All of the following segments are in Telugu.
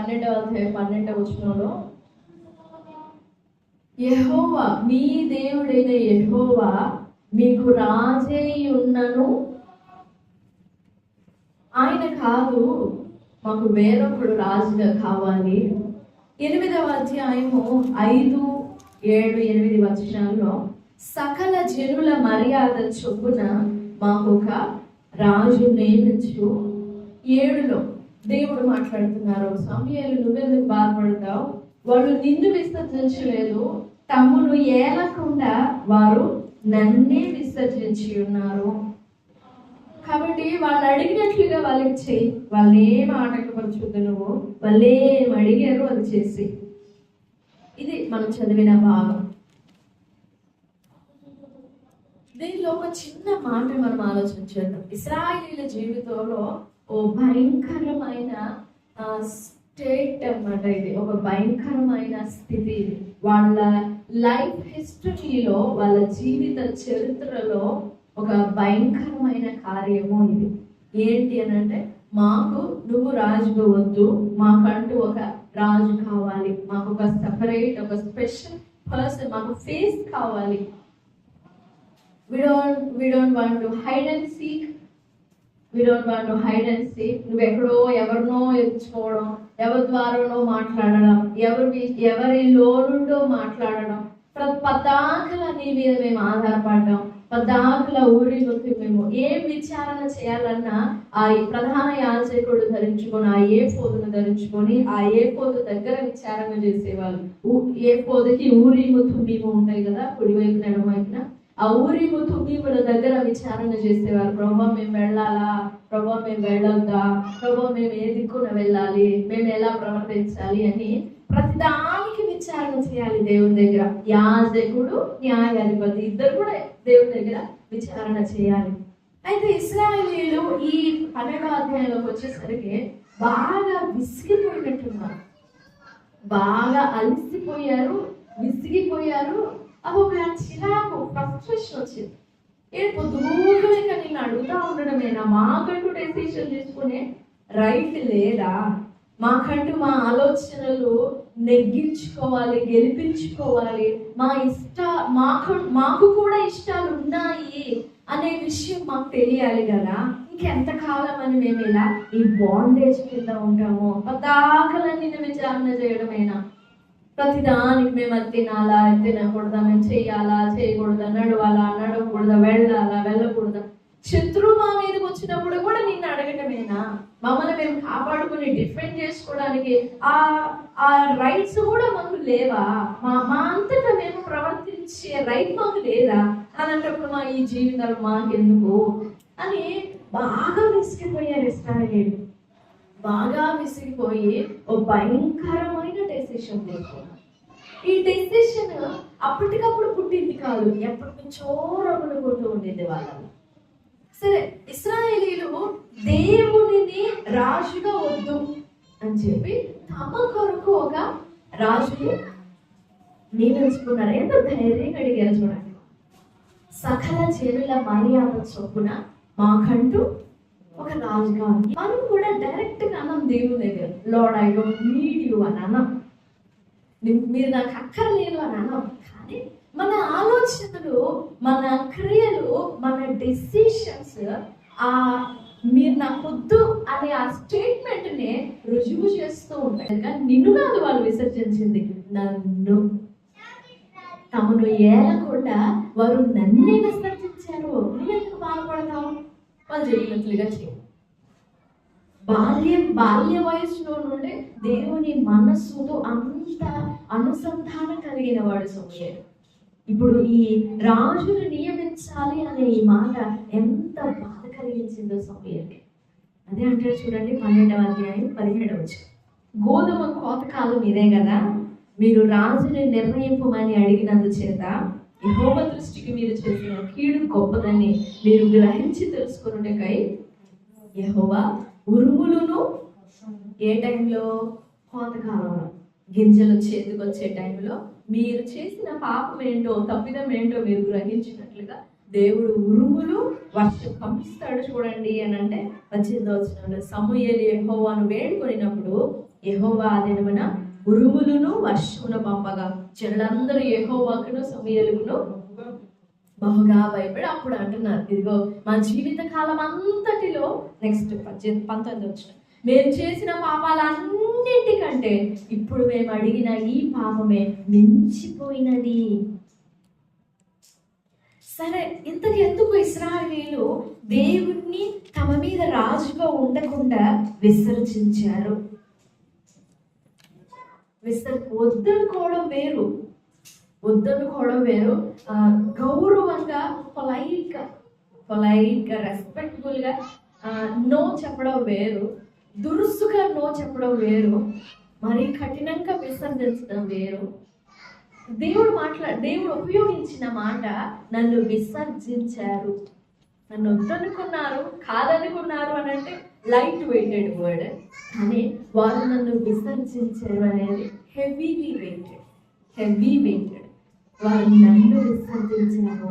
12వ వచనంలో, యెహోవా మీ దేవుడైన యెహోవా మీకు రాజై ఉన్నను, ఆయన కాదు మాకు వేరొకడు రాజుగా కావాలి. 8వ అధ్యాయము 5, 7, 8 వచనాల్లో సకల జనుల మర్యాద చొప్పున మాకు ఒక రాజు నియమించు. 7లో దేవుడు మాట్లాడుతున్నారు, సమూయేలు నువ్వెందుకు బాధపడతావు, వాళ్ళు నిన్ను విసర్జించలేదు, తమ్మును ఏలకుండా వారు నన్నే విసర్జించి ఉన్నారు. కాబట్టి వాళ్ళు అడిగినట్లుగా వాళ్ళకి చేయి, వాళ్ళు ఏం ఆటంకపరచొద్దు, నువ్వు వాళ్ళు ఏం అడిగారు అది చేసి. ఇది మనం చదివిన భాగం. దీనిలో ఒక చిన్న మాట మనం ఆలోచించేద్దాం. ఇశ్రాయేలీల జీవితంలో ఓ భయంకరమైన స్టేట్ అన్నమాట. ఇది ఒక భయంకరమైన స్థితి. ఇది వాళ్ళ లైఫ్ హిస్టరీలో, వాళ్ళ జీవిత చరిత్రలో ఒక భయంకరమైన కార్యము ఇది. ఏంటి అని అంటే, మాకు నువ్వు రాజుగా వద్దు, మాకంటూ ఒక రాజు కావాలి, మాకు ఒక సెపరేట్, ఒక స్పెషల్ పర్సన్, మాకు ఫేస్ కావాలి. we don't want to hide and seek. నువ్వు ఎక్కడో ఎవరినో ఎంచుకోవడం, ఎవరి ద్వారానో మాట్లాడడం, ఎవరిలో నుండో మాట్లాడడం, పద్దాకల నీ మీద మేము ఆధారపడడం, పద్దాకల ఊరిలోకి మేము ఏం విచారణ చేయాలన్నా ఆ ప్రధాన యాజకుడు ధరించుకొని, ఆ ఏఫోదును ధరించుకొని, ఆ ఏఫోదు దగ్గర విచారణ చేసేవాళ్ళు. ఏఫోదుకి ఊరీము తుమ్మీము ఉంటాయి కదా, కుడివైపున ఎడమవైపున. ఆ ఊరీము తుమ్మీముల దగ్గర విచారణ చేసేవారు. ప్రభా మేము వెళ్ళాలా, ప్రభా మేము వెళ్ళొద్దా, ప్రభా మేము ఏ దిక్కున వెళ్ళాలి, మేము ఎలా ప్రవర్తించాలి అని ప్రతిదానికి విచారణ చేయాలి దేవుని దగ్గర. యాజకుడు, న్యాయాధిపతి ఇద్దరు కూడా దేవుని దగ్గర విచారణ చేయాలి. అయితే ఇశ్రాయేలీయులు ఈ 12వ అధ్యాయంలోకి వచ్చేసరికి బాగా విసిగిపోయినట్టున్నారు, బాగా అలసిపోయారు, విసిగిపోయారు. ఒక చిరాకు, ఫ్రస్ట్రేషన్ వచ్చింది. పొద్దుగా నిన్ను అడుగుతా ఉండడమేనా, మాకంటూ డెసిషన్ తీసుకునే రైట్ లేదా, మాకంటూ మా ఆలోచనలు నెగ్గించుకోవాలి, గెలిపించుకోవాలి, మాకు కూడా ఇష్టాలు ఉన్నాయి అనే విషయం మాకు తెలియాలి కదా. ఇంకెంతకాలం అని మేము ఇలా ఈ బాండేజ్ కింద ఉంటాము, పదాకలన్నీ విచారణ చేయడమేనా, ప్రతిదానికి మేము అది తినాలా, అది తినకూడదా, మేము చెయ్యాలా, చేయకూడదా, నడవాలా, నడవకూడదా, వెళ్ళాలా, వెళ్ళకూడదా, శత్రువు మా మీదకి వచ్చినప్పుడు కూడా నిన్ను అడగటమేనా, మమ్మల్ని మేము కాపాడుకుని డిఫెండ్ చేసుకోవడానికి ఆ రైట్స్ కూడా మాకు లేవా, మా అంతటా మేము ప్రవర్తించే రైట్ మాకు లేదా, అలాంటప్పుడు మా ఈ జీవితాలు మాకెందుకు అని బాగా విసిగిపోయారు ఇశ్రాయేలీయులు. బాగా విసిగిపోయి ఓ భయంకరమైన డెసిషన్ తీసుకున్నారు. ఈ డెసిషన్ అప్పటికప్పుడు పుట్టింది కాదు, ఎప్పటి నుంచో రగులుకుంటూ ఉండేది వాళ్ళని. సరే, ఇశ్రాయేలీయులు దేవునిని రాజుగా వద్దు అని చెప్పి తమ కొరకు ఒక రాజుని నియమించుకున్నారు. ఎంత ధైర్యంగా అడిగారు చూడండి. సకల జనుల మర్యాద చొప్పున మాకంటూ ఒక రాజు కావాలి. మనం కూడా డైరెక్ట్ గా అన్నాం దేవుని దగ్గర, lord I don't need you అని అన్నాం, మీరు నాకు అక్కర్లేదు అని అన్నాం. కానీ మన ఆలోచనలు, మన క్రియలు, మన డెసిషన్స్ మీరు నాకు వద్దు అనే ఆ స్టేట్మెంట్ ని రుజువు చేస్తూ ఉంటాయి. కానీ నిన్ను కాదు వాళ్ళు విసర్జించింది, నన్ను. తమను ఏలకుండా వారు నన్నే విసర్జించారు. నువ్వెందుకు బాధపడతావు? వాళ్ళు చెప్పినట్లుగా చేయ. బాల్య వయసులో నుండి దేవుని మనస్సుతో అంత అనుసంధానం కలిగిన వాడు సమూయేలు. ఇప్పుడు ఈ రాజును నియమించాలి అనే ఈ మాట ఎంత బాధ కలిగించిందో సమూయేలుకి. అదే అంటారు చూడండి, 12వ అధ్యాయం 17వ వచనం. గోధుమ కోతకాలం ఇదే కదా, మీరు రాజుని నిర్ణయింపమని అడిగినందుచేత యెహోవా దృష్టికి మీరు చేసిన కీడు గొప్పదని మీరు గ్రహించి తెలుసుకున్నకై యెహోవా ఉరుములను ఏ టైంలో? కోతకాలంలో, గింజలు చేతికొచ్చే టైంలో మీరు చేసిన పాపం ఏంటో, తప్పిదం ఏంటో మీరు గ్రహించినట్లుగా దేవుడు ఉరుములు వర్షం పంపిస్తాడు చూడండి అని అంటే వచ్చిందో వచ్చిన సమూయేలు యెహోవాను వేడుకొనినప్పుడు యెహోవా ఆ దినమున ఉరుములను వర్షమును పంపగా జనులందరూ యెహోవాకును సమూయేలుకును బహుగా భయపడి అప్పుడు అంటున్నారు, ఇదిగో మా జీవిత కాలం అంతటిలో నెక్స్ట్ 19 వచ్చిన మేము చేసిన పాపాలన్నింటికంటే ఇప్పుడు మేము అడిగిన ఈ పాపమే మించిపోయినది. సరే, ఇంతకు ఎందుకు ఇశ్రాయేలీయులు దేవుణ్ణి తమ మీద రాజుగా ఉండకుండా విసర్జించారు? వద్దనుకోవడం వేరు, గౌరవంగా పొలైట్గా రెస్పెక్ట్ఫుల్గా నో చెప్పడం వేరు, దురుసుగా నో చెప్పడం వేరు, మరి కఠినంగా విసర్జించడం వేరు. దేవుడు ఉపయోగించిన మాట నన్ను విసర్జించారు, నన్ను వద్దనుకున్నారు, కాదనుకున్నారు అని అంటే లైట్ వెయిటెడ్ వర్డ్, కానీ వారు నన్ను విసర్జించారు అనేది హెవీ వెయిటెడ్. వారు నన్ను విసర్జించారు.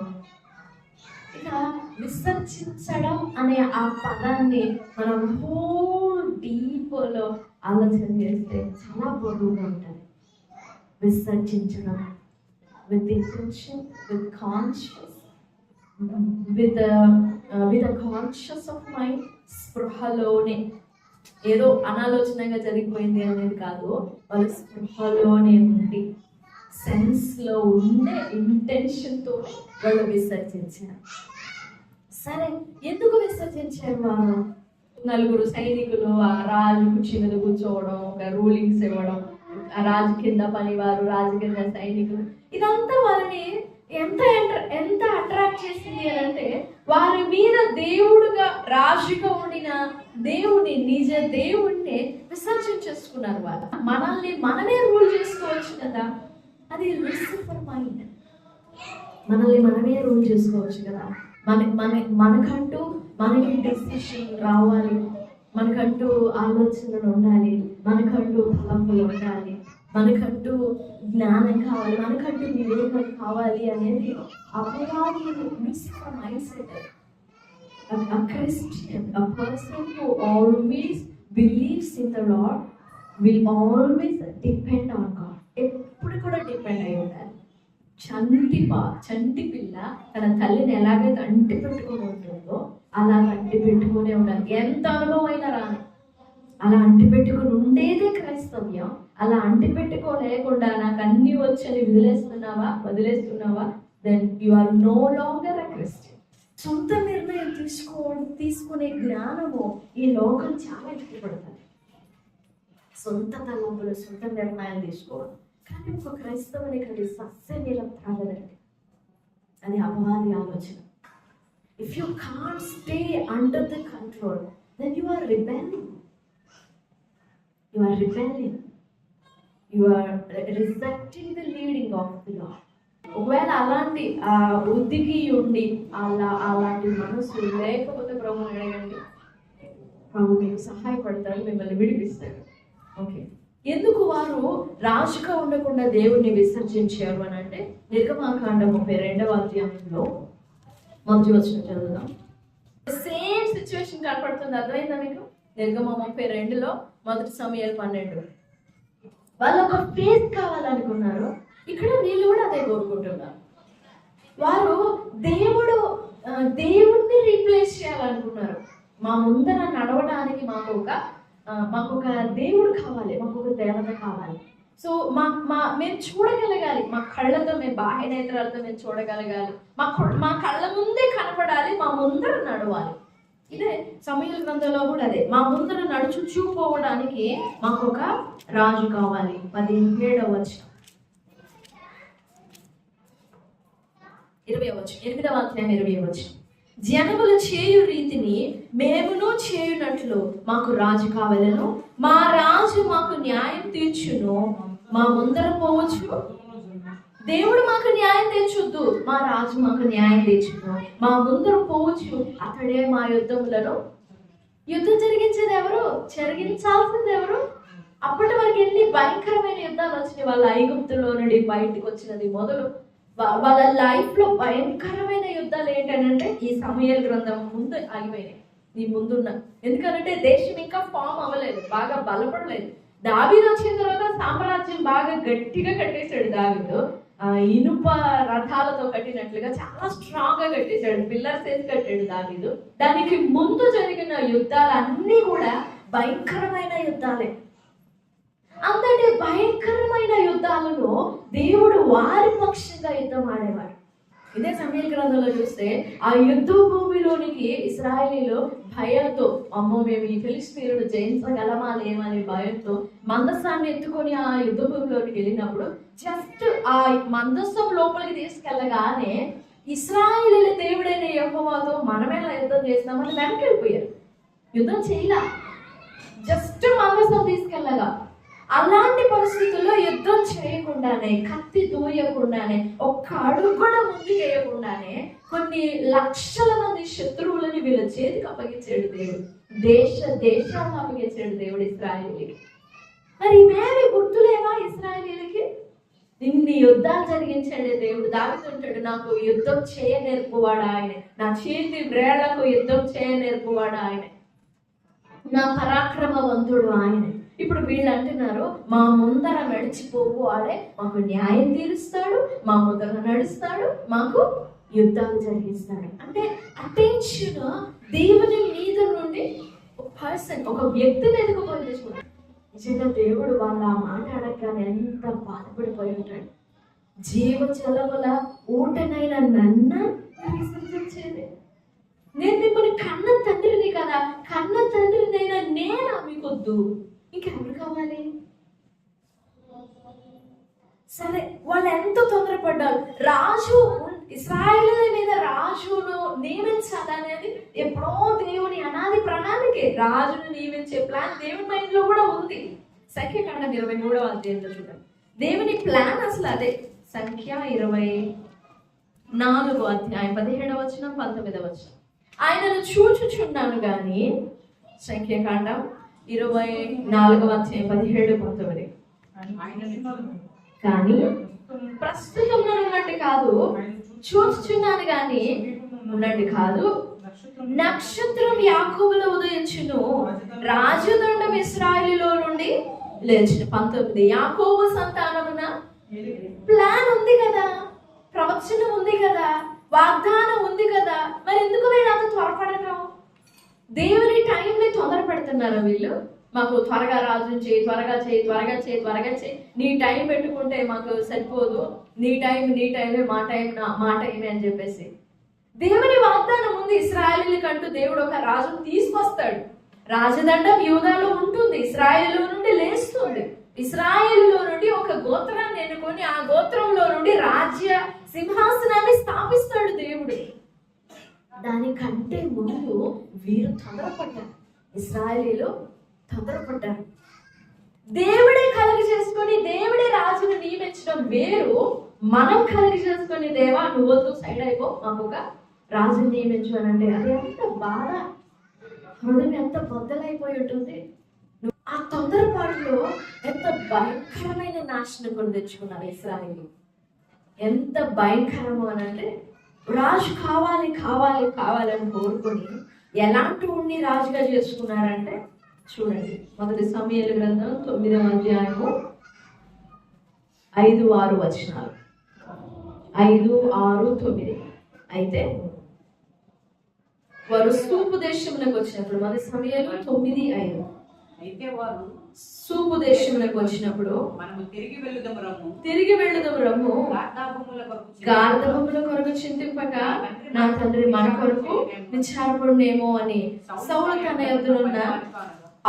ఇక విసర్జించడం అనే ఆ పదాన్ని మనం హోల్ డీప్లో ఆలోచన చేస్తే చాలా బరువుగా ఉంటుంది. విసర్జించడం with intention, with conscious, with conscious of mind, స్పృహలోనే, ఏదో అనాలోచనగా జరిగిపోయింది అనేది కాదు, వాళ్ళు స్పృహలోనే ఉండి సెన్స్లో ఉండే ఇంటెన్షన్తో వాళ్ళు విసర్జించారు. సరే, ఎందుకు విసర్జించారు వారు? 4 సైనికులు ఆ రాజు కుర్చీ మీద కూర్చోవడం, ఒక రూలింగ్స్ ఇవ్వడం, ఆ రాజు కింద పనివారు, రాజు కింద సైనికులు, ఇదంతా వాళ్ళని ఎంత అట్రాక్ట్ చేసింది అని అంటే వారి మీద దేవుడుగా రాజుగా ఉండిన దేవుని, నిజ దేవుణ్ణి విసర్జించేసుకున్నారు. వాళ్ళు మనమే రూల్ చేసుకోవచ్చు కదా, అది లూసిఫర్ మైండ్. మనమే రూల్ చేసుకోవచ్చు కదా, మనకంటూ మనకి డెసిషన్ రావాలి, మనకంటూ ఆలోచనలు ఉండాలి, మనకంటూ తలంపులు ఉండాలి, మనకంటూ జ్ఞానం కావాలి, మనకంటూ వివేకం కావాలి అనేది అపవాది Lucifer mind set. A Christian, a person who always believes in the Lord will always depend on God. ఎప్పుడు కూడా డిపెండ్ అయి ఉండాలి. చంటి పిల్ల తన తల్లిని ఎలాగైతే అంటి పెట్టుకొని ఉంటుందో అలా అంటి పెట్టుకునే ఉండాలి. ఎంత అనుభవం అయినా రాని అలా అంటి పెట్టుకుని ఉండేదే క్రైస్తవ్యం. అలా అంటి పెట్టుకోలేకుండా నాకు అన్ని వచ్చని వదిలేస్తున్నావా, then you are no longer a Christian. సొంత నిర్ణయం తీసుకునే జ్ఞానము ఈ లోకం చాలా ఇష్టపడుతుంది. సొంత తలంపులు, సొంత నిర్ణయాలు తీసుకోవడం. కానీ ఒక క్రైస్తవుని కలిసి సస్యనీలం తాగదండి, అది అపవాది ఆలోచన. If you can't stay under the control, then you are rebelling. You are rejecting the leading of the Lord. ఒకవేళ అలాంటి బుద్ధికి ఉండి అలాంటి మనసు లేకపోతే ప్రభువుని అడగండి, ప్రభు మీకు సహాయపడతాడు, మిమ్మల్ని విడిపిస్తాడు. ఓకే, ఎందుకు వారు రాజుగా ఉండకుండా దేవుణ్ణి విసర్జించారు అని అంటే నిర్గమాకాండం 32వ అధ్యాయంలో మొదటి వచనం చదువుదాం. సేమ్ సిచ్యువేషన్ కనపడుతుంది, అర్థమైందా మీకు? నిర్గమ 32లో మొదటి సమూయేలు 12. వాళ్ళు ఒక ఫేస్ కావాలనుకున్నారు, ఇక్కడ వీళ్ళు కూడా అదే కోరుకుంటున్నారు. వారు దేవుణ్ణి రీప్లేస్ చేయాలనుకున్నారు. మా ముందర నడవడానికి మాకు ఒక దేవుడు కావాలి, మాకు ఒక దేవత కావాలి. సో మేము చూడగలగాలి, మా కళ్ళతో, మేము బాహ్య నేత్రాలతో మేము చూడగలగాలి, మా కళ్ళ ముందే కనపడాలి, మా ముందర నడవాలి. ఇదే సమూయేలు గ్రంథంలో కూడా అదే, మా ముందర చూపోవడానికి మాకు ఒక రాజు కావాలి. 17వ వచనం, 20వ వచనం, 8వ అధ్యాయం 20వ వచనం. జనములు చేయు రీతిని మేమును చేయునట్లు మాకు రాజు కావాలను, మా రాజు మాకు న్యాయం తీర్చును, మా ముందర పోవచ్చు. దేవుడు మాకు న్యాయం తీర్చొద్దు, మా రాజు మాకు న్యాయం తీర్చును, మా ముందర పోవచ్చు. అతడే మా యుద్ధం జరిగించేది ఎవరు? జరిగించాల్సింది ఎవరు? అప్పటి వరకు ఎన్ని భయంకరమైన యుద్ధాలు వచ్చినాయి. వాళ్ళ ఐగుప్తులో నుండి బయటకు వచ్చినది మొదలు వాళ్ళ లైఫ్ లో భయంకరమైన యుద్ధాలు ఏంటంటే ఈ సమూయేలు గ్రంథం ముందు ఆగిపోయినాయి. నీ ముందున్న, ఎందుకంటే దేశం ఇంకా ఫామ్ అవ్వలేదు, బాగా బలపడలేదు. దావీదు వచ్చిన తర్వాత సామ్రాజ్యం బాగా గట్టిగా కట్టేశాడు. దావీదు ఇనుప రథాలతో కట్టినట్లుగా చాలా స్ట్రాంగ్ గా కట్టేశాడు, పిల్లర్స్ వేసి కట్టాడు దావీదు. దానికి ముందు జరిగిన యుద్ధాలు అన్నీ కూడా భయంకరమైన యుద్ధాలే. అంతటి భయంకరమైన యుద్ధాలలో దేవుడు వారి పక్షంగా యుద్ధం ఆడేవాడు. ఇదే సమూయేలు గ్రంథంలో చూస్తే ఆ యుద్ధ భూమిలోనికి ఇశ్రాయేలీయులు భయంతో, అమ్మో మేము ఈ ఫిలిష్తీయులను జయించగలమా లేమని భయంతో మందస్సాన్ని ఎత్తుకొని ఆ యుద్ధ భూమిలోకి వెళ్ళినప్పుడు జస్ట్ ఆ మందస్సం లోపలికి తీసుకెళ్ళగానే ఇశ్రాయేలీయుల దేవుడైన యెహోవాతో మనమేలా యుద్ధం చేస్తామని వెనక్కి వెళ్ళిపోయారు. యుద్ధం చేయలా, జస్ట్ మందస్సం తీసుకెళ్ళగా. అలాంటి పరిస్థితుల్లో యుద్ధం చేయకుండానే, కత్తి దూయకుండానే, ఒక్క అడుగు కూడా ముందుకు వేయకుండానే కొన్ని లక్షల మంది శత్రువులని వీళ్ళ చేతికి అప్పగించాడు దేవుడు. దేశాలను అప్పగించాడు దేవుడు ఇశ్రాయేలీయులకి. మరి ఇవేవి గుర్తులేవా ఇశ్రాయేలీయులకి? ఇన్ని యుద్ధాలు జరిగించాడే దేవుడు. దావీదుంటాడు, నాకు యుద్ధం చేయ నేర్పువాడు ఆయనే, నా చేతి వ్రేళ్లకు యుద్ధం చేయ నేర్పువాడు ఆయనే, నా పరాక్రమవంతుడు ఆయనే. ఇప్పుడు వీళ్ళు అంటున్నారు, మా ముందర నడిచిపోవు వాడే మాకు న్యాయం తీరుస్తాడు, మా ముందర నడుస్తాడు, మాకు యుద్ధాలు జరిగిస్తాడు. అంటే అటెన్షన్ దేవుని మీద నుండి ఒక పర్సన్, ఒక వ్యక్తి మీదకు పోయించుకున్నాడు. నిజంగా దేవుడు వాళ్ళ ఆ మాట అడగగానే ఎంత బాధపడిపోయి ఉంటాడు. జీవ జలముల ఊటనైన నన్ను విసర్జించేది, నేను మిమ్మల్ని కన్న తండ్రిని కదా, కన్న తండ్రినైనా నేను మీకొద్దు, ఇంకెవరు కావాలి? సరే, వాళ్ళు ఎంతో తొందరపడ్డారు. రాజు, ఇశ్రాయేలీయుల మీద రాజును నియమించాలనేది ఎప్పుడో దేవుని అనాది ప్రణాళికే. రాజును నియమించే ప్లాన్ దేవుని మైండ్ లో కూడా ఉంది. సంఖ్యాకాండం 23వ అధ్యాయంలో చూడండి, దేవుని ప్లాన్ అసలు అదే. సంఖ్య 24వ అధ్యాయం 17వ వచనం 19వ వచనం, ఆయనను చూచుచున్నాను గాని, సంఖ్యాకాండం 24వ అధ్యాయం 17, 19, కానీ ప్రస్తుతం ఉన్నట్టు కాదు, చూచుచున్నాను గాని ఉన్నట్టు కాదు, నక్షత్రం యాకోబులో ఉదయించును, రాజదండం ఇశ్రాయేలులో నుండి లేచును. 19, యాకోబు సంతానమున ప్లాన్ ఉంది కదా, ప్రవచనం ఉంది కదా, వాగ్దానం ఉంది కదా, మరి ఎందుకు వీళ్ళు అంత త్వరపడటం? దేవుని టైంని తొందర పెడుతున్నారు వీళ్ళు. మాకు త్వరగా రాజుని చేయి, త్వరగా చేయి, త్వరగా చేయి, త్వరగా చేయి, నీ టైం పెట్టుకుంటే మాకు సరిపోదు, నీ టైమే, మా టైమే అని చెప్పేసి. దేవుని వాగ్దానం ఉంది ఇశ్రాయేలీయులకంటూ. దేవుడు ఒక రాజును తీసుకొస్తాడు. రాజదండం యూదాలో ఉంటుంది, ఇశ్రాయేలు నుండి లేస్తుంది. ఇశ్రాయేలులో నుండి ఒక గోత్రాన్ని ఎన్నుకొని ఆ గోత్రంలో నుండి రాజ్య సింహాసనాన్ని స్థాపిస్తాడు దేవుడు. దానికంటే ముందు వీరు తొందరపడ్డారు, ఇశ్రాయేలీయులు తొందరపడ్డారు. దేవుడే కలిగి చేసుకొని దేవుడే రాజును నియమించడం వేరు. మనం కలిగి చేసుకొని, దేవా నువ్వొద్దు, సైడ్ అయిపో, మాకు ఒక రాజును నియమించు అని అంటే అది ఎంత బాధ, హృదయం ఎంత బద్దలైపోయి ఉంటుంది. ఆ తొందరపాటులో ఎంత భయంకరమైన నాశనం కొని తెచ్చుకున్నారు ఇశ్రాయేలు. ఎంత భయంకరము అని అంటే, రాజు కావాలి కావాలి కావాలని కోరుకొని ఎలాంటి ఉండి రాజుగా చేసుకున్నారంటే చూడండి, మొదటి సమూయేలు గ్రంథం 9వ అధ్యాయము 5, 6 వచనాలు. 5, 6, 9. అయితే వారు సూపు దేశములకు వచ్చినప్పుడు, మొదటి సమూయేలు 9, 5. అయితే వారు సూపు దేశములకు వచ్చినప్పుడు మనము తిరిగి వెళ్ళుదము రమ్ము, గార్ధభూముల కొరకు చింతింపక నా తండ్రి మన కొరకు విచారపడునేమో అని సౌలు తన ఎదురున్న.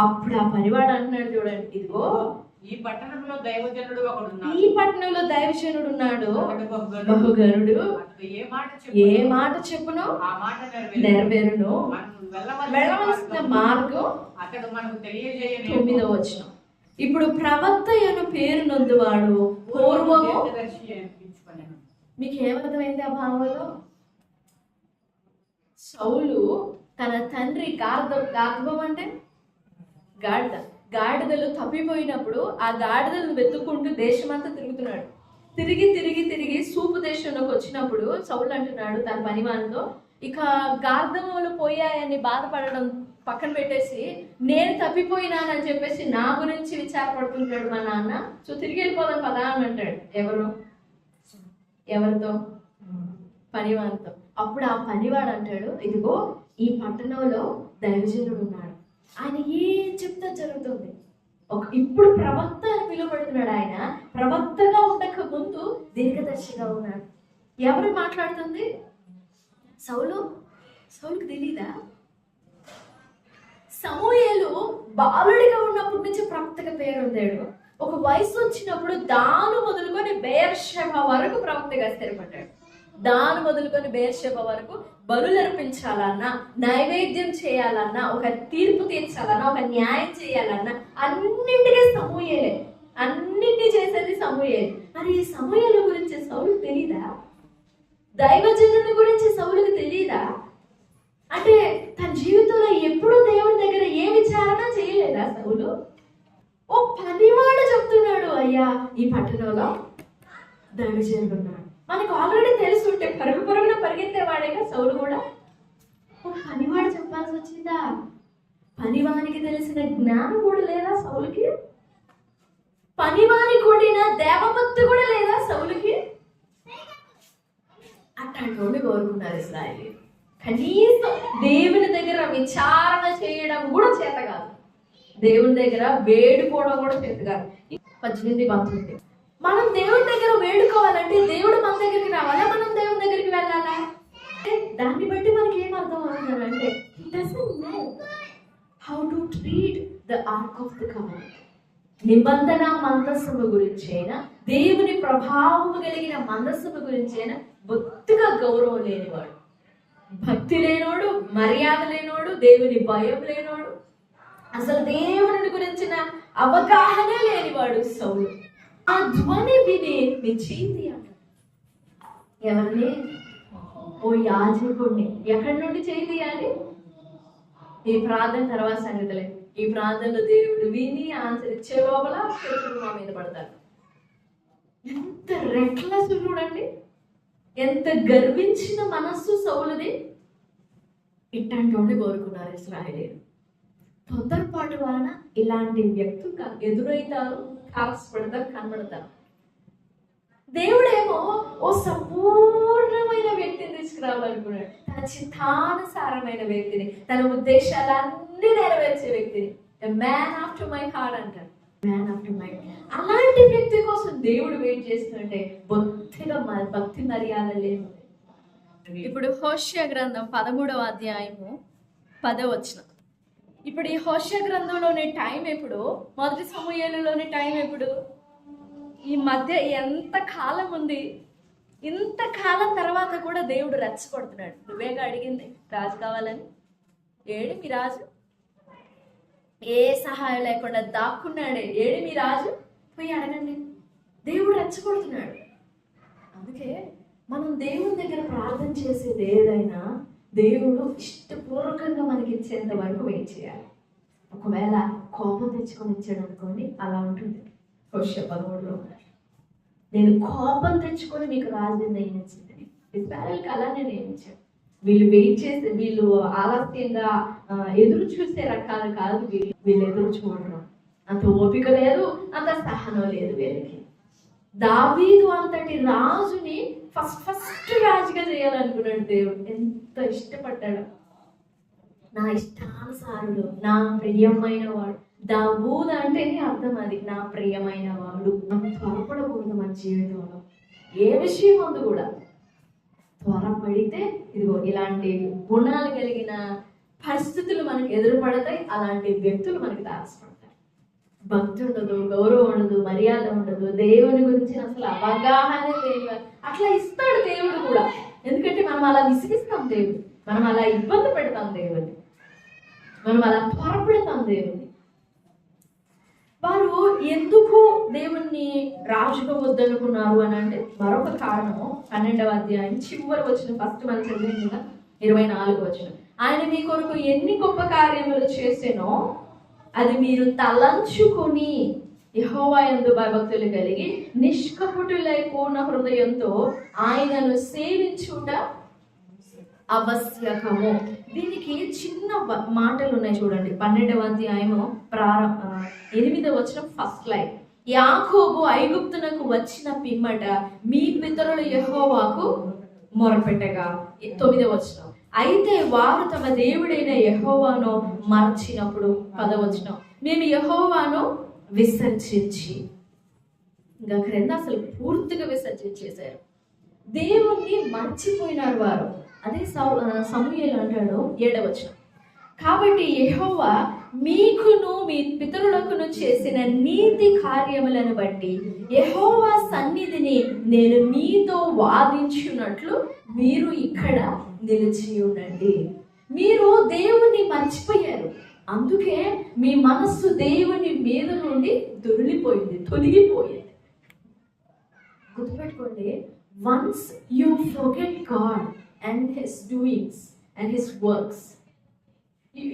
అప్పుడు ఆ పనివాడు అంటున్నాడు, చూడండి, ఇదిగో ఈ పట్టణంలో దైవజనుడు ఉన్నాడు, బహుగనుడు, ఏ మాట చెప్పును నెరవేరును, వెళ్ళవలసిన మార్గం అతడు మనకు తెలియజేయను. 9వ వచనం. ఇప్పుడు ప్రవక్త అను పేరు నొందువాడు పూర్వము. మీకు ఏమర్థమైంది ఆ భావంలో? సౌలు తన తండ్రి గార్ధబం అంటే గాడిదలు తప్పిపోయినప్పుడు ఆ గాడిదలను వెతుక్కుంటూ దేశమంతా తిరుగుతున్నాడు. తిరిగి తిరిగి తిరిగి సూపు దేశంలోకి వచ్చినప్పుడు సౌలు అంటున్నాడు తన పనివానితో, ఇక గార్ధములు పోయాయని బాధపడడం పక్కన పెట్టేసి నేను తప్పిపోయినానని చెప్పేసి నా గురించి విచారపడుతుంటాడు మా నాన్న. సో తిరిగి వెళ్ళిపోదాం పదా అని అంటాడు. ఎవరితో? పనివానితో. అప్పుడు ఆ పనివాడు అంటాడు, ఇదిగో ఈ పట్టణంలో దైవజనుడు ఉన్నాడు, ఆయన ఏం చెప్తే జరుగుతుంది. ఇప్పుడు ప్రవక్త అని పిలువబడుతున్నాడు. ఆయన ప్రవక్తగా ఉండక ముందు దీర్ఘదర్శిగా ఉన్నాడు. ఎవరు మాట్లాడుతుంది? సౌలుకి తెలీదా? సమూయేలు బాలుడిగా ఉన్నప్పటి నుంచి ప్రవక్తగా పేరు ఉందాడు. ఒక వయసు వచ్చినప్పుడు దాను మొదలుకొని బెయేర్షెబ వరకు ప్రవక్తగా స్థిరపడ్డాడు. దాను మొదలుకొని బెయేర్షెబ వరకు బలులు అర్పించాలన్నా, నైవేద్యం చేయాలన్నా, ఒక తీర్పు తీర్చాలన్నా, ఒక న్యాయం చేయాలన్నా అన్నింటికీ సమూయేలే. అన్నింటినీ చేసేది సమూయేలు. మరి ఈ సమూయేలు గురించి సౌలుకు తెలీదా? దైవజనుడి గురించి సౌలుకు తెలీదా? అంటే తన జీవితంలో ఎప్పుడూ దేవుడి దగ్గర ఏ విచారణ చేయలేదా సౌలు? ఓ పనివాడు చెప్తున్నాడు, అయ్యా ఈ పట్టణంలో దైవజనుడు ఉన్నాడు. మనకు ఆల్రెడీ తెలుసుంటే పరుగున పరిగెత్తేవాడేగా సౌలు కూడా. ఓ పనివాడు చెప్పాల్సి వచ్చిందా? పనివానికి తెలిసిన జ్ఞానం కూడా లేదా సౌలుకి? పనివాని కూడిన దేవభక్తి కూడా లేదా సౌలుకి? అట్లాంటి కోరుకున్నారు ఇశ్రాయేలీయులు. కనీసం దేవుని దగ్గర విచారణ చేయడం కూడా చేత కాదు, దేవుని దగ్గర వేడుకోవడం కూడా చేత కాదు. 18 మనం దేవుని దగ్గర వేడుకోవాలంటే దేవుడు మన దగ్గరికి రావాలా, మనం దేవుని దగ్గరికి వెళ్ళాలా? దాన్ని బట్టి మనకి ఏం అర్థం అవుతుందంటే he doesn't know how to treat the ark of the covenant. నిబంధన మందస్సము గురించైనా, దేవుని ప్రభావము కలిగిన మందస్సము గురించైనా బొత్తిగా గౌరవం లేనివాడు, భక్తి లేనోడు, మర్యాద లేనోడు, దేవుని భయం లేనోడు, అసలు దేవుని గురించిన అవగాహన లేనివాడు సౌలు. ఆ ధ్వని విని మీ చేతి అంట. ఎవరిని? ఓ యాజకుడిని. ఎక్కడి నుండి చేయి తీయాలి? ఈ ప్రార్థన తర్వాత సంగతులే. ఈ ప్రార్థనలో దేవుడు విని ఆన్సర్ ఇచ్చే లోపల శత్రువులు మా మీద పడతారు. ఎంత రెక్లెస్ చూడండి, ఎంత గర్వించిన మనస్సు సౌలుది. ఇట్లాంటి వాడిని కోరుకున్నారు ఇశ్రాయేలీయులు. తొందరపాటు వలన ఇలాంటి వ్యక్తులు ఎదురైతారు, కాల్చబడతారు, కనబడతారు. దేవుడేమో ఓ సంపూర్ణమైన వ్యక్తిని తీసుకురావాలనుకున్నాడు. తన చిత్తానుసారమైన వ్యక్తిని, తన ఉద్దేశాలన్నీ నెరవేర్చే వ్యక్తిని. మ్యాన్ ఆఫ్టర్ మై హార్ట్ అంటారు. Man after my. అలాంటి వ్యక్తి కోసం దేవుడు వెయిట్ చేస్తుంటే బొత్తిగా భక్తి మర్యాద లేదు. ఇప్పుడు హోషేయ గ్రంథం 13వ అధ్యాయము 10వ వచనం. ఇప్పుడు ఈ హోషేయ గ్రంథంలోని టైం ఎప్పుడు, మొదటి సమూయేలులోని టైం ఎప్పుడు? ఈ మధ్య ఎంత కాలం ఉంది. ఇంత కాలం తర్వాత కూడా దేవుడు రెచ్చగొడుతున్నాడు. నువ్వేగా అడిగింది రాజు కావాలని? ఏడి మీ రాజు? ఏ సహాయం లేకుండా దాక్కున్నాడే, ఏడి మీ రాజు? పోయి అడగండి. దేవుడు రెచ్చగొడుతున్నాడు. అందుకే మనం దేవుని దగ్గర ప్రార్థన చేసేది ఏదైనా దేవుడు ఇష్టపూర్వకంగా మనకి ఇచ్చేంత వరకు వెయిట్ చేయాలి. ఒకవేళ కోపం తెచ్చుకొని ఇచ్చాడు అనుకోండి, అలా ఉంటుంది. హోషేయ 13లో నేను కోపం తెచ్చుకొని మీకు రాజు నియమించింది. ఇశ్రాయేలుకి అలానే నియమించాడు. వీళ్ళు వెయిట్ చేసి, వీళ్ళు ఆలస్యంగా ఎదురు చూసే రకాలు కాదు. వీళ్ళు ఎదురు చూడడం అంత ఓపిక లేదు, అంత సహనం లేదు వీళ్ళకి. దావీదు అంతటి రాజుని ఫస్ట్ రాజుగా చేయాలనుకున్నాడు దేవుడు. ఎంత ఇష్టపడ్డాడు. నా ఇష్టానుసారుడు, నా ప్రియమైన వాడు. దావూదు అంటేనే అర్థం అది, నా ప్రియమైన వాడు. మనం త్వరపడకూడదు మన జీవితంలో ఏ విషయం ముందు కూడా. త్వరపడితే ఇదిగో ఇలాంటి గుణాలు కలిగిన పరిస్థితులు మనకి ఎదురుపడతాయి. అలాంటి వ్యక్తులు మనకి తారసపడతాయి. భక్తి ఉండదు, గౌరవం ఉండదు, మర్యాద ఉండదు, దేవుని గురించి అసలు అవగాహన లేదు. అట్లా ఇస్తాడు దేవుడు కూడా. ఎందుకంటే మనం అలా విసిగిస్తాం దేవుడు, మనం అలా ఇబ్బంది పెడతాం దేవుడిని, మనం అలా త్వరపెడతాం దేవుడిని. వారు ఎందుకు దేవుణ్ణి రాజుగా వద్దనుకున్నారు అని అంటే మరొక కారణము 12వ అధ్యాయం చివరి వచ్చిన ఫస్ట్ మనం చదివింది కదా, 24 వచనం. ఆయన మీ కొరకు ఎన్ని గొప్ప కార్యములు చేసేనో అది మీరు తలంచుకొని. యెహోవా యందు భయభక్తులు కలిగి నిష్కపటులై పూర్ణ హృదయంతో ఆయనను సేవించుట ఆవశ్యకము. దీనికి చిన్న మాటలు ఉన్నాయి చూడండి. 12వ అధ్యాయము 8వ వచనం ఫస్ట్ లైన్. యాకోబు ఐగుప్తునకు వచ్చిన పిమ్మట మీ పితరులు యెహోవాకు మొరపెట్టగా. 9వ వచనం. అయితే వారు తమ దేవుడైన యెహోవాను మరచినప్పుడు. 10వ వచనం. మేము యెహోవాను విసర్జించి. ఇంకా క్రింద అసలు పూర్తిగా విసర్జించేశారు. దేవుణ్ణి మర్చిపోయినారు వారు. అదే సమూయేలు అంటాడు 7వ వచనం. కాబట్టి యెహోవా మీకును మీ పితరులకును చేసిన నీతి కార్యములను బట్టి యెహోవా సన్నిధిని నేను మీతో వాదించున్నట్లు మీరు ఇక్కడ నిలిచి ఉండండి. మీరు దేవుణ్ణి మర్చిపోయారు, అందుకే మీ మనస్సు దేవుని మీద నుండి తొలగిపోయింది. గుర్తుపెట్టుకోండి, once you forget God and His doings and His works,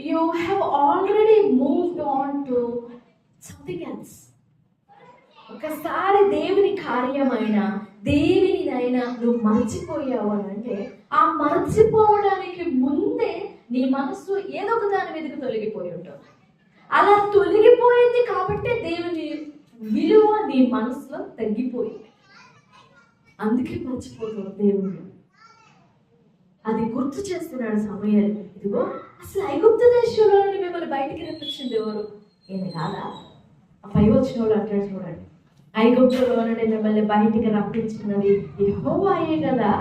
you have already moved on to something else. ఒకసారి దేవుని కార్యమైన దేవునినైనా నువ్వు మర్చిపోయావు అని అంటే, ఆ మర్చిపోవడానికి ముందే నీ మనస్సు ఏదో ఒక దాని మీదకి తొలగిపోయి ఉంటుంది. అలా తొలగిపోయింది కాబట్టి దేవుని విలువ నీ మనసులో తగ్గిపోయింది. అందుకే మర్చిపోతావు దేవుణ్ణి. అది గుర్తు చేస్తున్నాడు సమూయేలు. ఇదిగో అసలు ఐగుప్తు దేశంలో నుండి మిమ్మల్ని బయటికి రప్పించింది ఎవరు? ఏమి కాదా? 5వ వచనంలో అంటాడు చూడండి. ఐగుప్తులో నుండి మిమ్మల్ని బయటికి రప్పించినది యెహోవాయే కదా.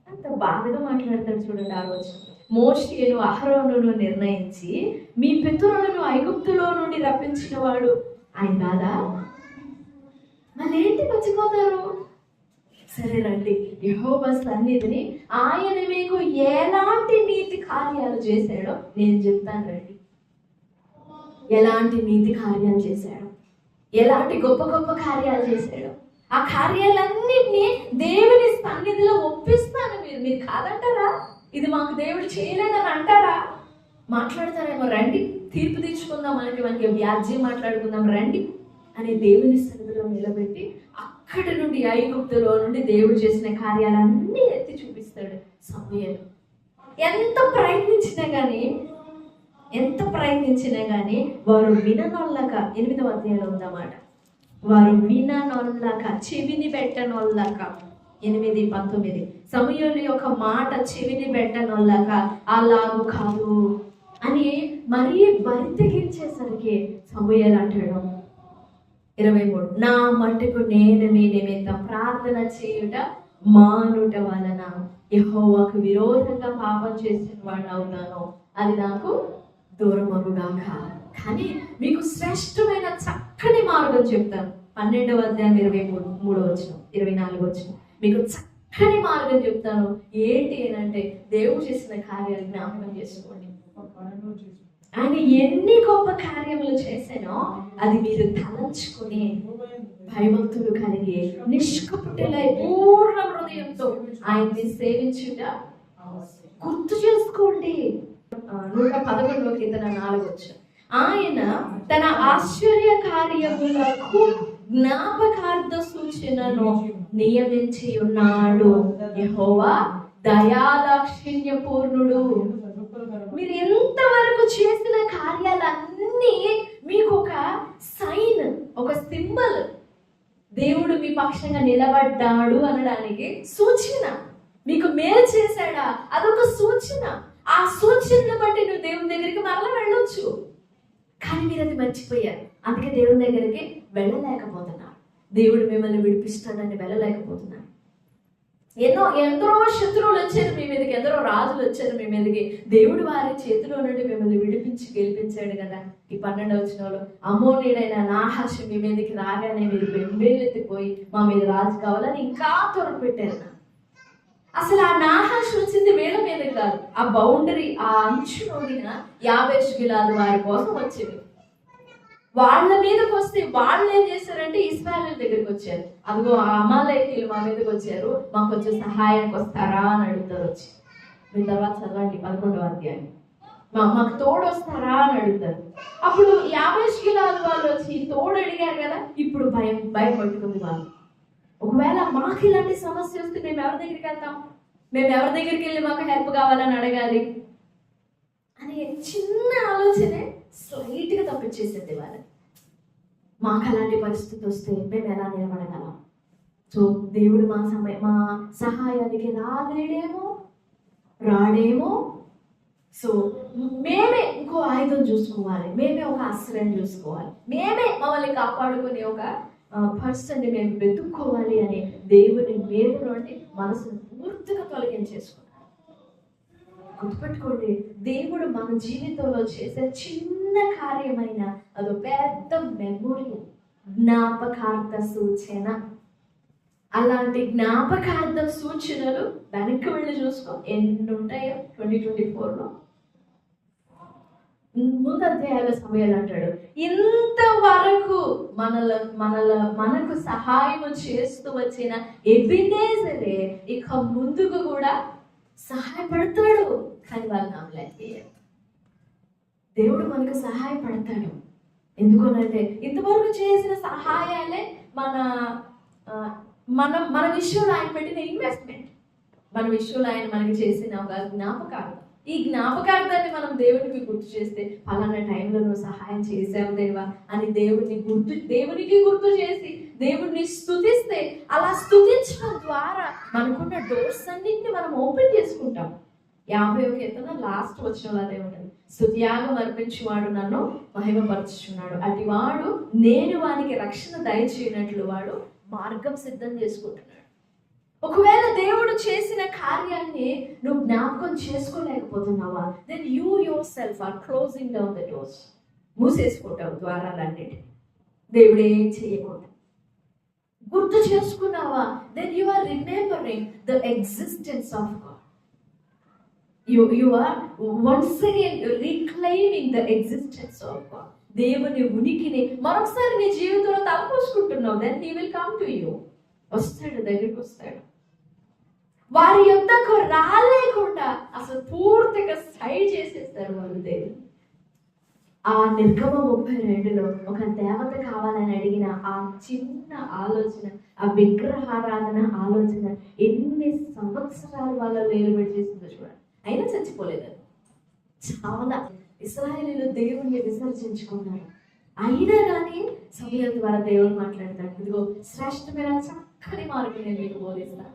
అంత బాధగా మాట్లాడతాడు చూడండి. 6వ వచనం. మోషేను అహరోనును నిర్ణయించి మీ పితరులను ఐగుప్తులో నుండి రప్పించిన వాడు ఆయన కాదా? మళ్ళీ ఏంటి మర్చిపోతారు? సరే రండి, యెహోవా సన్నిధిని ఆయన మీకు ఎలాంటి నీతి కార్యాలు చేశాడో నేను చెప్తాను రండి. ఎలాంటి నీతి కార్యాలు చేశాడో, ఎలాంటి గొప్ప గొప్ప కార్యాలు చేశాడో, ఆ కార్యాలన్నింటినీ దేవుని సన్నిధిలో ఒప్పిస్తాను. మీరు కాదంటారా? ఇది మాకు దేవుడు చేయలేదని అంటారా? మాట్లాడతారేమో, రండి తీర్పు తీర్చుకుందాం, మనకి వ్యాజ్యం మాట్లాడుకుందాం రండి అని దేవుని సన్నిధిలో నిలబెట్టి అక్కడి నుండి ఐగుప్తులో నుండి దేవుడు చేసిన కార్యాలన్నీ ఎత్తి చూపిస్తాడు సమూయేలు. ఎంత ప్రయత్నించినా కానీ వారు విననొల్లక. 8వ అధ్యాయంలో ఉందన్నమాట. వారు విననొల్లక, చెవిని పెట్టనొల్లక. 8:19. సమూయేలు యొక్క మాట చెవిని పెట్టనొల్లక అలాగూ కాదు అని మరీ బరితెగించేసరికి సమూయేలు అంటాడు 23. నా మట్టుకు నేను మీ నిమిత్తం ప్రార్థన చేయుట మానుట వలన యెహోవాకు విరోధంగా పాపం చేసిన వాడిని అవుతాను, అది నాకు దూరమగుగాక. కానీ మీకు శ్రేష్టమైన చక్కని మార్గం చెప్తాను. 12వ అధ్యాయం 23వ వచనం 24వ వచనం. మీకు చక్కని మార్గం చెప్తాను. ఏంటి అంటే దేవుడు చేసిన కార్యాలు జ్ఞాపకం చేసుకోండి. ఆయన ఎన్ని గొప్ప కార్యములు చేశానో అది మీరు తలంచుకుని భయభక్తులు కలిగి నిష్కపటులై పూర్ణ హృదయంతో ఆయన్ని సేవించుట గుర్తు చేసుకోండి. 111వ కీర్తన 4వ వచనం. ఆయన తన ఆశ్చర్య కార్యములకు జ్ఞాపకార్థ సూచనను నియమించి ఉన్నాడు. యెహోవా దయాదాక్షిణ్య పూర్ణుడు. మీరు ఎంతవరకు చేసిన కార్యాలన్నీ మీకు ఒక సైన్, ఒక సింబల్. దేవుడు మీ పక్షంగా నిలబడ్డాడు అనడానికి సూచన. మీకు మేలు చేశాడా అదొక సూచన. ఆ సూచనను బట్టి నువ్వు దేవుని దగ్గరికి మరలా వెళ్ళొచ్చు. కానీ మీరు అది మర్చిపోయారు. అందుకే దేవుని దగ్గరికి వెళ్ళలేకపోతున్నారు. దేవుడు మిమ్మల్ని విడిపిస్తాడని వెళ్ళలేకపోతున్నారు. ఎందరో శత్రువులు వచ్చారు మీ మీదకి, ఎందరో రాజులు వచ్చారు మీ మీదకి. దేవుడు వారి చేతిలో నుండి మిమ్మల్ని విడిపించి గెలిపించాడు కదా. ఈ 12వ వచనంలో అమోనీయుడైన నాహాషు మీ మీదకి రాగానే మీరు బెంబేలెత్తిపోయి మా మీద రాజు కావాలని ఇంకా త్వరగా పెట్టారు. అసలు ఆ నాహాషు వచ్చింది వీళ్ళ మీదకి కాదు, ఆ బౌండరీ, ఆ అంచు నోడిన యాబేషు గిలాదు వారి కోసం వచ్చింది. వాళ్ళ మీదకి వస్తే వాళ్ళు ఏం చేశారంటే ఇశ్రాయేలు దగ్గరికి వచ్చారు. అదిగో ఆ అమాలేకీయులు మా మీదకి వచ్చారు, మాకు వచ్చే సహాయానికి వస్తారా అని అడుగుతారు వచ్చి. మీ తర్వాత చదవండి 11వ అధ్యాయం. మాకు తోడు వస్తారా అని అడుగుతారు. అప్పుడు 50 శిలాలు వాళ్ళు వచ్చి తోడు అడిగారు కదా, ఇప్పుడు భయం పట్టుకుంది వాళ్ళు. ఒకవేళ మాకు ఇలాంటి సమస్య వస్తే మేము ఎవరి దగ్గరికి వెళ్తాం? మేము ఎవరి దగ్గరికి వెళ్ళి మాకు హెల్ప్ కావాలని అడగాలి అనే చిన్న ఆలోచనే స్లైట్గా తప్పించేసేది వాళ్ళని. మాకు అలాంటి పరిస్థితి వస్తే మేము ఎలా నిలబడగలం? సో దేవుడు మా సహాయానికి రాడేమో. సో మేమే ఇంకో ఆయుధం చూసుకోవాలి, మేమే ఒక ఆశ్రయం చూసుకోవాలి, మేమే మమ్మల్ని కాపాడుకునే ఒక పర్సన్ని మేము వెతుక్కోవాలి అని దేవుని మీద నుండి మనసును పూర్తిగా తొలగించేసుకున్నాం. గుర్తుపెట్టుకోండి, దేవుడు మన జీవితంలో చేసే చిన్న కార్యమైన అదో పెద్ద మెమొరీ, జ్ఞాపకార్థ సూచన. అలాంటి జ్ఞాపకార్థ సూచనలు వెనక్కి వెళ్ళి చూసుకో ఎన్ని ఉంటాయో 2024లో. ముందు అధ్యాయాల సమయాలు అంటాడు, ఇంతవరకు మనకు సహాయం చేస్తూ వచ్చిన ఎబినేజరే ఇక ముందుకు కూడా సహాయపడతాడు. కానీ వాళ్ళు నమ్మలేకపోయారు. దేవుడు మనకు సహాయపడతాడు. ఎందుకనంటే ఇంతవరకు చేసిన సహాయాలే మన విషయంలో ఆయన పెట్టిన ఇన్వెస్ట్మెంట్, మన విషయంలో ఆయన మనకి చేసిన ఒక జ్ఞాపకార్థం. ఈ జ్ఞాపకార్థాన్ని మనం దేవునికి గుర్తు చేస్తే, ఫలానా టైంలో నువ్వు సహాయం చేసావు దేవా అని దేవునికి గుర్తు చేసి దేవుడిని స్తుతిస్తే, అలా స్తుతించడం ద్వారా మనకున్న డోర్స్ అన్నింటినీ మనం ఓపెన్ చేసుకుంటాం. 50వ కీర్తన లాస్ట్ వచనంలో అదే ఉంటుంది, స్తుతియాగం అర్పించువాడు నన్ను మహిమపరచుచున్నాడు, అటివాడు నేను వానికి రక్షణ దయచేయనట్లు వాడు మార్గం సిద్ధం చేసుకుంటున్నాడు. ఒకవేళ దేవుడు చేసిన కార్యాన్ని నువ్వు జ్ఞాపకం చేసుకోలేకపోతున్నావా, then you yourself are closing down the doors. మూసేసుకుంటావు ద్వారాలన్నిటి, దేవుడు ఏం చేయకూడదు. గుర్తు చేసుకున్నావా, then you are remembering the existence of God. You are once again reclaiming the existence of God. దేవుని ఉనికిని మరొకసారి నీ జీవితంలో తలపోసుకుంటున్నావు. Then he will come to you. వస్తాడు, దగ్గరికి వస్తాడు. వారి యొద్దకు రాలేకుండా అసలు పూర్తిగా సైడ్ చేసేస్తారు వాళ్ళు దేవుని. ఆ నిర్గమ 32లో ఒక దేవత కావాలని అడిగిన ఆ చిన్న ఆలోచన, ఆ విగ్రహారాధన ఆలోచన ఎన్ని సంవత్సరాలు వాళ్ళలో ఏర్పాటు చేసిందో చూడండి. అయినా చచ్చిపోలేదు. చాలా ఇశ్రాయేలీయులు దేవుణ్ణి విసర్జించుకున్నారు. అయినా కానీ సమూయేలు ద్వారా దేవుడు మాట్లాడతాడు, ఇదిగో శ్రేష్టమైన చక్కని మార్గం నేను మీకు బోధిస్తాను,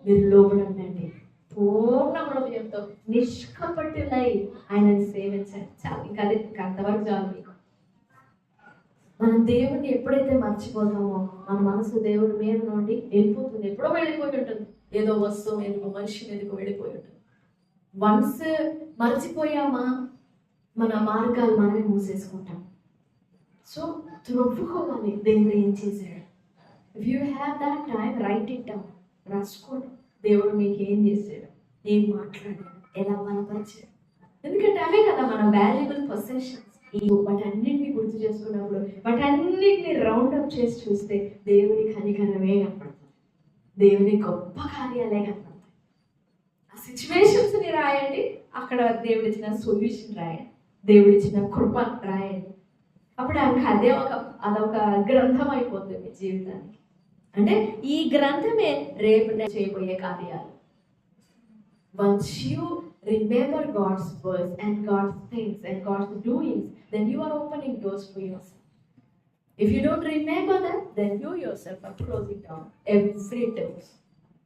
మీరు లోబడండి, పూర్ణ హృదయంతో నిష్కపటులై ఆయనని సేవించండి. చాలు, ఇంకా అదే అంతవరకు చాలు మీకు. మనం దేవుణ్ణి ఎప్పుడైతే మర్చిపోతామో మన మనసు దేవుడి మీద నుండి వెళ్ళిపోతుంది. ఎప్పుడో వెళ్ళిపోయి ఉంటుంది, ఏదో వస్తువు మీదకు, మనిషి మీదకు వెళ్ళిపోయి ఉంటుంది. వన్స్ మర్చిపోయామా మన మార్గాలు మనమే మూసేసుకుంటాం. సో త్రొప్పుకోవాలి దేవుడు ఏం చేశాడు. If you have that time, right it down, రాసుకోండి. దేవుడు మీకు ఏం చేశాడు, ఏం మాట్లాడాడు, ఎలా బలపరిచాడు. ఎందుకంటే అవే కదా మన వాల్యుబుల్ పొసెషన్స్. వాటన్నిటిని గుర్తు చేసుకున్నప్పుడు వాటన్నిటిని రౌండప్ చేసి చూస్తే దేవుని కనికరమే కనపడుతుంది, దేవుని గొప్ప కార్యాలే కనపడతాయి. ఆ సిచ్యువేషన్స్ని రాయండి, అక్కడ దేవుడు ఇచ్చిన సొల్యూషన్ రాయండి, దేవుడు ఇచ్చిన కృప రాయండి. అప్పుడు అదొక గ్రంథం అయిపోతుంది మీ జీవితానికి. అంటే ఈ గ్రంథమే రేపు చేయబోయే కార్యాలు. Once you remember God's words and God's things and God's doings, then you are opening doors for yourself. If you don't remember that, then you yourself are closing down every door.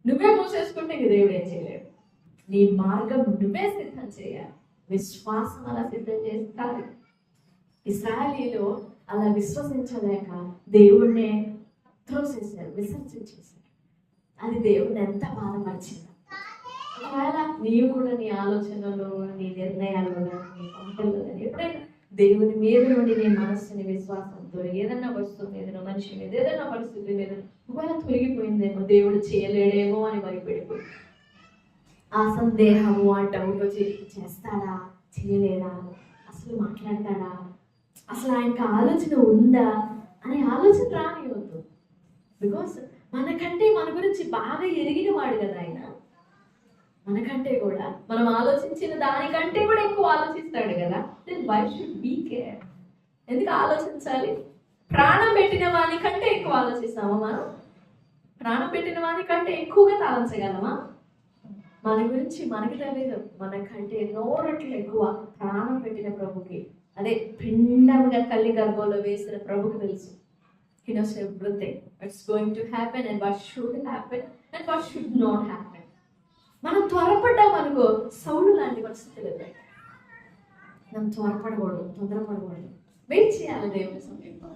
నువ్వే మూసేసుకుంటే ఇంక దేవుడు ఏం చేయలేడు. నీ మార్గం నువ్వే సిద్ధం చేయాలి. విశ్వాసం అలా సిద్ధం చేస్తారు. ఇశ్రాయేలీయులు అలా విశ్వసించలేక దేవుణ్ణి త్రోసేశారు, విసర్జించేశారు. అది దేవుడిని ఎంత బాధపరిచింది. ఒకవేళ నీవు కూడా నీ ఆలోచనలో, నీ నిర్ణయాల్లో, నీ పంటల్లో ఎప్పుడైనా దేవుని మీద నుండి నీ మనస్సుని విశ్వాసంతో ఏదైనా వస్తువు మీద, మనిషి మీద, ఏదైనా పరిస్థితి మీద ఒకవేళ తొలగిపోయిందేమో, దేవుడు చేయలేడేమో అని భయపడిపోయి ఆ సందేహము, ఆ డౌట్ చేస్తాడా, చేయలేడా, అసలు మాట్లాడతాడా, అసలు ఆయనకు ఆలోచన ఉందా అనే ఆలోచన రానివద్దు. బికాస్ మనకంటే మన గురించి బాగా ఎరిగిన వాడు కదా ఆయన. మనకంటే కూడా మనం ఆలోచించిన దానికంటే కూడా ఎక్కువ ఆలోచిస్తాడు కదా. Then why should be care? ఎందుకు ఆలోచించాలి? ప్రాణం పెట్టిన వానికంటే ఎక్కువ ఆలోచిస్తామా మనం? ప్రాణం పెట్టిన వానికంటే ఎక్కువగా తలంచగలమా? మన గురించి మనకి తెలియదు, మనకంటే నోరట్లు ఎక్కువ ప్రాణం పెట్టిన ప్రభుకి, అదే పిండంగా తల్లి గర్భంలో వేసిన ప్రభుకి తెలుసు. He knows everything what's going to happen and what should happen and what should not happen. మనం త్వరపడ్డామనుకో సౌలు లాంటి పరిస్థితులు ఎదురవుతాయి. మనం త్వరపడకూడదు, తొందరపడకూడదు, వెయిట్ చేయాలి. దేవుని సమయంలో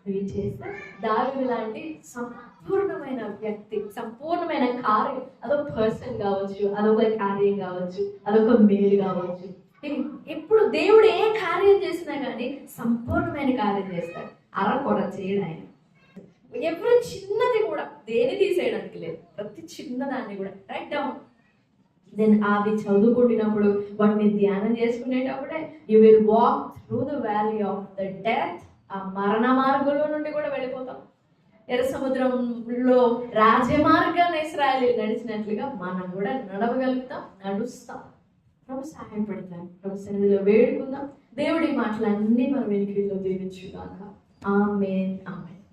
వెయిట్ చేస్తే దావీదు లాంటి సంపూర్ణమైన వ్యక్తి, సంపూర్ణమైన కార్యం, అదొక పర్సన్ కావచ్చు, అదొక కార్యం కావచ్చు, అదొక మేలు కావచ్చు. ఎప్పుడు దేవుడు ఏ కార్యం చేసినా కానీ సంపూర్ణమైన కార్యం చేస్తాడు. అరకొర చేయడు ఆయన. ఎవరు చిన్నది కూడా దేని తీసేయడానికి లేదు, ప్రతి చిన్నదాన్ని కూడా రైట్ డౌన్. దెన్ అవి చదువుకుంటున్నప్పుడు వాటిని ధ్యానం చేసుకునేటప్పుడే you will walk through the valley of the death. ఆ మరణ మార్గంలో నుండి కూడా వెళ్ళిపోతాం. ఎర్ర సముద్రంలో రాజమార్గాన్ని ఇశ్రాయేలీయులు నడిచినట్లుగా మనం కూడా నడవగలుగుతాం, నడుస్తాం. ప్రభు సహాయపడతాం. ప్రభు సన్నిధిలో వేడుకుందాం. దేవుడి మాటలన్నీ మనం వెనుకలో దీవించుగాక. ఆమేన్, ఆమేన్.